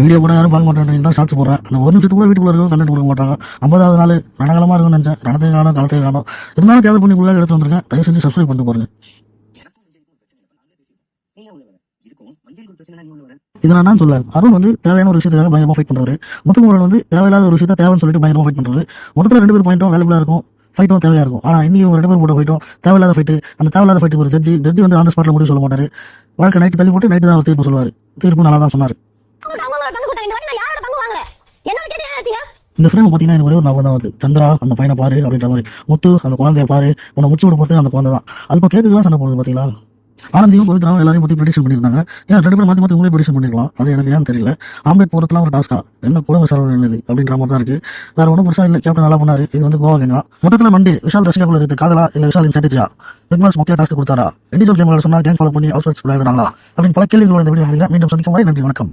Video கூட யாரும் பார்க்க மாட்டேன் தான் ஷார்ட்ஸ் போடுறேன். அந்த ஒரு நிமிஷத்துக்குள்ள வீட்டுக்குள்ள இருக்கும் கண்டென்ட் கொடுக்க மாட்டாங்க. 50வது நாள் ரணகலமாக இருக்கும்னு நினச்சேன். ரணத்தை காணும் களத்தை காணும். இருந்தாலும் கேதர் பண்ணி உள்ளே எடுத்து வந்திருக்கேன். தயவு செஞ்சு சப்ஸ்கிரைப் பண்ணிட்டு பாருங்க. இதை நான் தான் சொல்ல, அருண் வந்து தேவையான ஒரு விஷயத்துக்காக பயங்கரமாக ஃபைட் பண்ணுறாரு. முத்துக்குமரன் வந்து தேவையில்லாத ஒரு விஷயத்த தேவைன்னு சொல்லிட்டு பயங்கரமாக ஃபைட் பண்ணுறாரு. மொத்தத்தில் 2 பேர் பாயிண்ட்டும் வேலைபுல்லாக இருக்கும், ஃபைட்டும் தேவையாக இருக்கும். ஆனால் இன்னைக்கு இவங்க 2 பேர் போட்ட ஃபைட்டும் தேவையில்லாத ஃபைட்டு. அந்த தேவையில்லாத ஃபைட்டுக்கு ஒரு ஜட்ஜி வந்து அந்த ஸ்பாட்டில் முடிவு சொல்ல மாட்டார். வழக்கு நைட்டு தள்ளி போட்டு நைட்டு தான் அவர் தீர்ப்பு சொல்லுவார். தீர்ப்பு நல்லா தான் சொன்னார். இந்த ஃப்ரேம் பார்த்தீங்கன்னா எனக்கு ஒரே ஒரு ஞாபகம் தான் வருது. சந்திரா அந்த பையனை பாரு அப்படின்ற மாதிரி, முத்து அந்த குழந்தைய பாரு, உன்னை முச்சு விட போகிறது அந்த குழந்தை தான். அது கேட்கலாம் சண்டை போடுது பார்த்தீங்களா. ஆனந்தியும் பவித்ராவும் எல்லாரையும் பற்றி ப்ரெடிக்ஷன் பண்ணியிருந்தாங்க. ஏன் 2 பேரும் மாற்றி உங்களே ப்ரெடிக்ஷன் பண்ணிருக்கலாம். அது எனக்கு ஏன்னு தெரியல. ஆம்லேட் போகிறதுலாம் ஒரு டாஸ்கா, என்ன கூட விசாரணை என்னது அப்படின்ற மாதிரி தான் இருக்கு. வேற ஒன்றும் பெருசாக இல்லை. கேப்டன் நல்லா பண்ணாரு. இது வந்து கோவா கேங்கா. மொத்தத்தில் மண்டே விஷால் ரசிகாக்குள்ள இருக்குது காதலா இல்லை விஷால் ஸ்ட்ராட்டஜியா? பிக் பாஸ் முக்கிய டாஸ்க் கொடுத்தாரா? இண்டிவிஜுவல் கேம் சொன்னா கேம் ஃபாலோ பண்ணி அவுட் சோர்ஸ் விளையாடுறாங்களா அப்படின்னு பல கேள்விகளோட இந்த வீடியோ. மீண்டும் சந்திக்கும் வரை நன்றி, வணக்கம்.